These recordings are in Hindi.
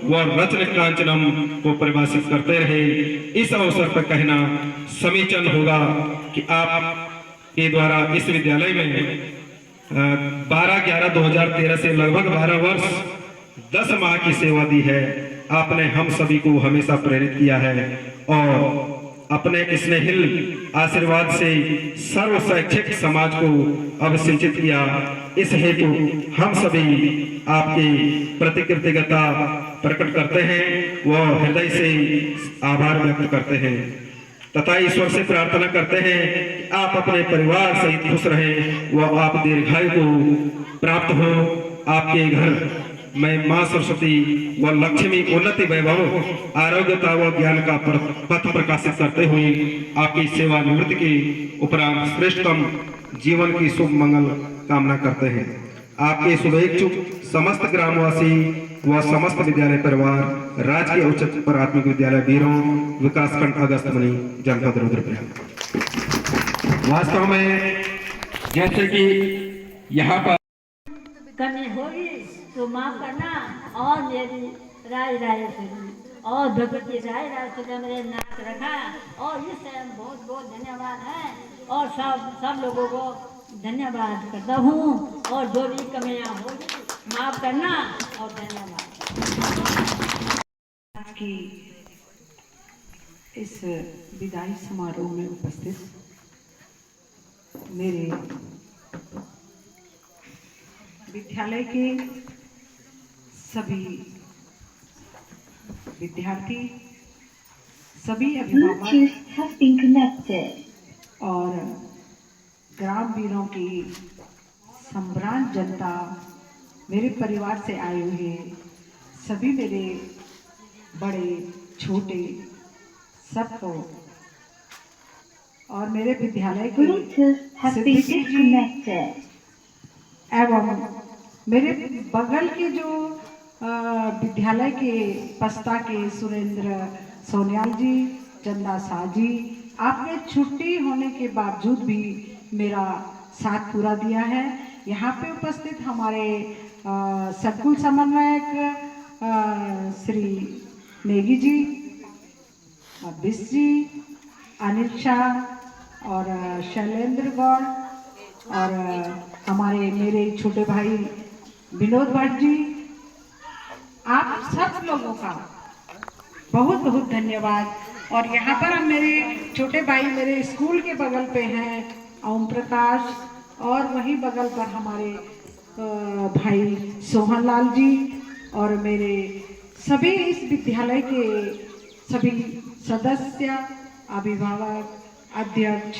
वह रत्न कांचनम को परिभाषित करते रहे। इस अवसर पर कहना समीचीन होगा कि आप के द्वारा इस विद्यालय में 12/11/2013 से लगभग 12 वर्ष 10 माह की सेवा दी है। आपने हम सभी को हमेशा प्रेरित किया है और अपने स्नेहिल आशीर्वाद से सर्व शैक्षिक समाज को अभिषिंचित किया। इस हेतु हम सभी आपकी प्रति कृतज्ञता प्रकट करते हैं व हृदय से आभार व्यक्त करते हैं तथा ईश्वर से प्रार्थना करते हैं कि आप अपने परिवार सहित खुश रहें व आप दीर्घायु को प्राप्त हो। आपके घर में मां सरस्वती व लक्ष्मी उन्नति वैभव आरोग्यता व ज्ञान का पथ प्रकाशित करते हुए आपकी सेवा निवृत्ति के उपरांत श्रेष्ठतम जीवन की शुभ मंगल कामना करते हैं। आपके शुभेच्छुक समस्त ग्रामवासी व समस्त विद्यालय परिवार राजकीय उच्च प्राथमिक विद्यालय बीरों विकासखंड अगस्तमनी जनपद रुद्रप्रयाग। वास्तव में जैसे कि यहाँ पर कमी होगी तो माफ करना और मेरी राय सुनी और भगवती राय से मेरे नाक रखा और इस टाइम बहुत बहुत धन्यवाद है और सब लोगों को धन्यवाद करता हूँ और जो भी कमियाँ होगी माफ करना और धन्यवाद। आज की इस विदाई समारोह में उपस्थित मेरे विद्यालय के सभी विद्यार्थी, सभी अभिभावक और ग्राम वीरों की संभ्रांत जनता, मेरे परिवार से आए हुए सभी मेरे बड़े छोटे सबको और मेरे विद्यालय के एवं मेरे बगल के जो विद्यालय के पस्ता के सुरेंद्र सोनियाल जी, चंदा शाह जी, आपने छुट्टी होने के बावजूद भी मेरा साथ पूरा दिया है। यहाँ पे उपस्थित हमारे संकुल समन्वयक श्री नेगी जी, बिस जी, अनिल शाह और शैलेंद्र गौड़ और हमारे मेरे छोटे भाई विनोद भट्ट जी, आप सब लोगों का बहुत बहुत धन्यवाद। और यहाँ पर हम मेरे छोटे भाई मेरे स्कूल के बगल पे हैं ओम प्रकाश और वहीं बगल पर हमारे भाई सोहन लाल जी और मेरे सभी इस विद्यालय के सभी सदस्य, अभिभावक, अध्यक्ष,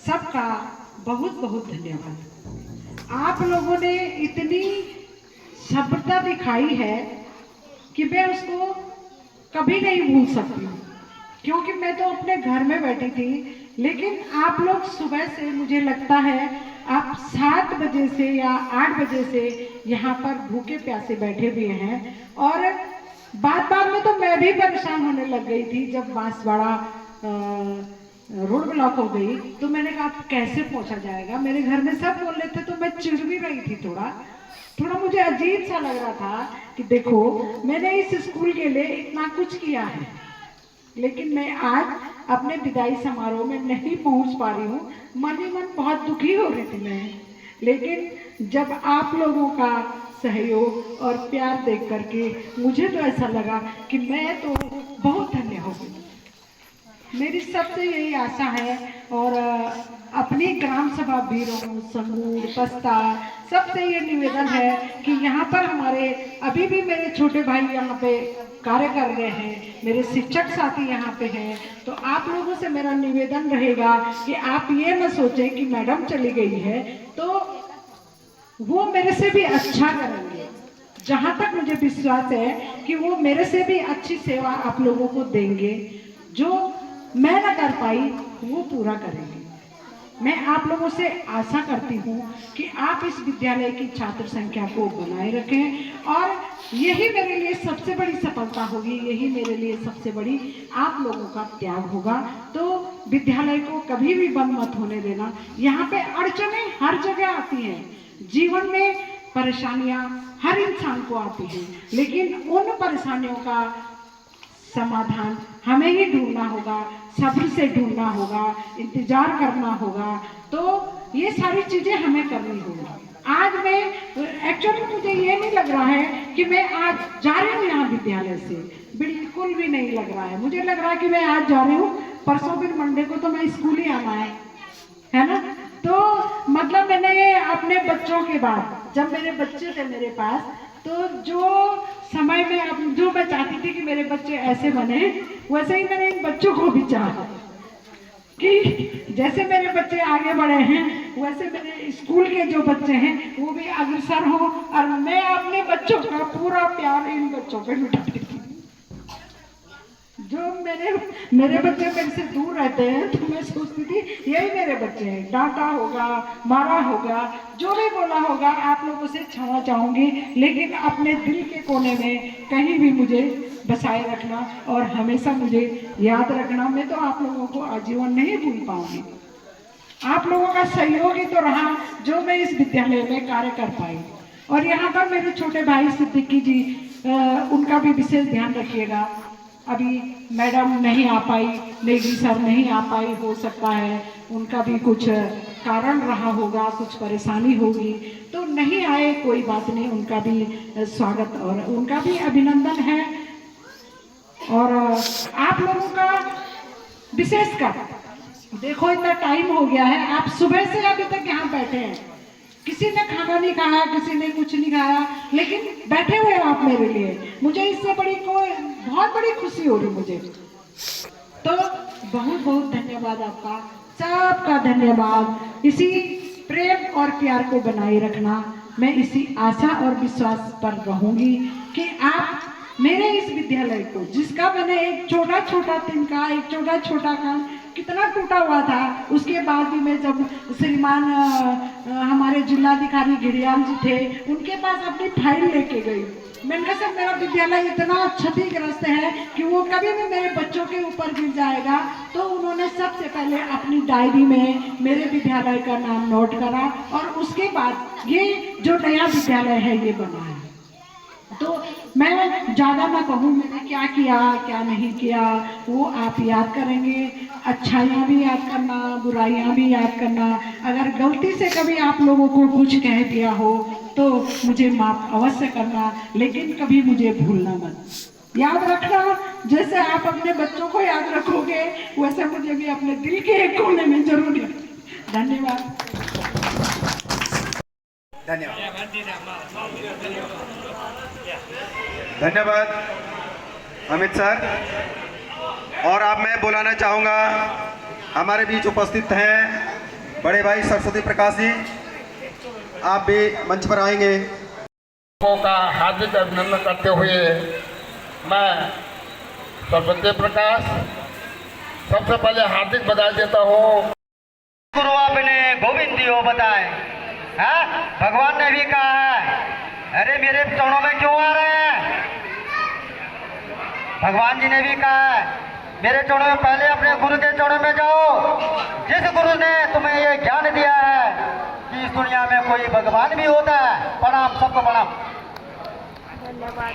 सबका बहुत बहुत धन्यवाद। आप लोगों ने इतनी सभ्यता दिखाई है कि मैं उसको कभी नहीं भूल सकती हूँ, क्योंकि मैं तो अपने घर में बैठी थी, लेकिन आप लोग सुबह से मुझे लगता है आप 7 बजे से या 8 बजे से यहाँ पर भूखे प्यासे बैठे हुए हैं। और बात में तो मैं भी परेशान होने लग गई थी जब बांसवाड़ा रोड ब्लॉक हो गई, तो मैंने कहा कैसे पहुंचा जाएगा। मेरे घर में सब बोल रहे थे तो मैं चिढ़ भी रही थी, थोड़ा मुझे अजीब सा लग रहा था कि देखो मैंने इस स्कूल के लिए इतना कुछ किया है, लेकिन मैं आज अपने विदाई समारोह में नहीं पहुंच पा रही हूँ। मन ही मन बहुत दुखी हो रही थी मैं, लेकिन जब आप लोगों का सहयोग और प्यार देख करके मुझे तो ऐसा लगा कि मैं तो बहुत धन्य हो गई। मेरी सबसे यही आशा है और अपनी ग्राम सभा बीरों, संगूर, पस्ता सबसे ये निवेदन है कि यहाँ पर हमारे अभी भी मेरे छोटे भाई यहाँ पे कार्य कर रहे हैं, मेरे शिक्षक साथी यहाँ पे हैं, तो आप लोगों से मेरा निवेदन रहेगा कि आप ये न सोचें कि मैडम चली गई है तो वो मेरे से भी अच्छा करेंगे। जहाँ तक मुझे विश्वास है कि वो मेरे से भी अच्छी सेवा आप लोगों को देंगे, जो मैं न कर पाई वो पूरा करेंगे। मैं आप लोगों से आशा करती हूँ कि आप इस विद्यालय की छात्र संख्या को बनाए रखें और यही मेरे लिए सबसे बड़ी सफलता होगी, यही मेरे लिए सबसे बड़ी आप लोगों का त्याग होगा। तो विद्यालय को कभी भी बंद मत होने देना। यहाँ पे अड़चनें हर जगह आती हैं, जीवन में परेशानियां हर इंसान को आती हैं, लेकिन उन परेशानियों का समाधान हमें ही ढूंढना होगा, सब्र से ढूंढना होगा, इंतजार करना होगा। तो ये सारी चीजें हमें करनी होगी। आज मैं एक्चुअली मुझे ये नहीं लग रहा है कि मैं आज जा रही हूँ यहाँ विद्यालय से, बिल्कुल भी नहीं लग रहा है। मुझे लग रहा है कि मैं आज जा रही हूँ, परसों फिर मंडे को तो मैं स्कूल ही आना है ना। तो मतलब मैंने अपने बच्चों के बाद, जब मेरे बच्चे थे मेरे पास, तो जो समय में जो मैं चाहती थी कि मेरे बच्चे ऐसे बने, वैसे ही मैंने इन बच्चों को भी चाहा कि जैसे मेरे बच्चे आगे बढ़े हैं वैसे मेरे स्कूल के जो बच्चे हैं वो भी अग्रसर हो, और मैं अपने बच्चों का पूरा प्यार इन बच्चों पे लुटाती थी। जो मेरे बच्चे मेरे से दूर रहते हैं तो मैं सोचती थी यही मेरे बच्चे हैं, डांटा होगा, मारा होगा, जो भी बोला होगा, आप लोगों से क्षमा चाहूंगी, लेकिन अपने दिल के कोने में कहीं भी मुझे बसाए रखना और हमेशा मुझे याद रखना। मैं तो आप लोगों को आजीवन नहीं भूल पाऊंगी। आप लोगों का सहयोग ही तो रहा जो मैं इस विद्यालय में कार्य कर पाई। और यहाँ पर मेरे छोटे भाई सिद्दीकी जी, उनका भी विशेष ध्यान रखिएगा। अभी मैडम नहीं आ पाई, नेगी सर नहीं आ पाई, हो सकता है उनका भी कुछ कारण रहा होगा, कुछ परेशानी होगी, तो नहीं आए, कोई बात नहीं, उनका भी स्वागत और उनका भी अभिनंदन है। और आप लोगों का विशेषकर देखो, इतना टाइम हो गया है, आप सुबह से अभी तक यहाँ बैठे हैं, किसी ने खाना नहीं खाया, किसी ने कुछ नहीं खाया, लेकिन बैठे हुए आप मेरे लिए। मुझे इससे बहुत बड़ी खुशी हो रही मुझे। तो बहुत बहुत धन्यवाद आपका, सबका धन्यवाद। इसी प्रेम और प्यार को बनाए रखना। मैं इसी आशा और विश्वास पर रहूंगी कि आप मेरे इस विद्यालय को, जिसका मैंने एक छोटा छोटा तिनका, एक छोटा छोटा काम कितना टूटा हुआ था, उसके बाद भी मैं जब श्रीमान हमारे जिलाधिकारी घिड़ियाल जी थे, उनके पास अपनी फाइल लेके गई। मैंने कहा सर, मेरा विद्यालय इतना क्षतिग्रस्त है कि वो कभी भी मेरे बच्चों के ऊपर गिर जाएगा। तो उन्होंने सबसे पहले अपनी डायरी में मेरे विद्यालय का नाम नोट करा, और उसके बाद ये जो नया विद्यालय है ये बना है। तो मैं ज़्यादा ना कहूँ मैंने क्या किया क्या नहीं किया, वो आप याद करेंगे। अच्छाइयाँ भी याद करना, बुराइयाँ भी याद करना। अगर गलती से कभी आप लोगों को कुछ कह दिया हो तो मुझे माफ अवश्य करना, लेकिन कभी मुझे भूलना मत। याद रखना, जैसे आप अपने बच्चों को याद रखोगे वैसे मुझे भी अपने दिल के एक कोने में जरूर रखना। धन्यवाद। धन्यवाद अमित सर। और अब मैं बुलाना चाहूँगा हमारे बीच उपस्थित हैं बड़े भाई सरस्वती प्रकाश जी, आप भी मंच पर आएंगे। का हार्दिक अभिनंदन करते हुए मैं सरस्वती प्रकाश सबसे पहले हार्दिक बधाई देता हूँ। गुरु आपने गोविंद दियो बताए, हाँ भगवान ने भी कहा है, अरे मेरे चरणों में क्यों आ रहे हैं। भगवान जी ने भी कहा है मेरे चरणों में, पहले अपने गुरु के चरणों में जाओ। जिस गुरु ने तुम्हें ये ज्ञान दिया है कि इस दुनिया में कोई भगवान भी होता है। प्रणाम, सबको प्रणाम। धन्यवाद।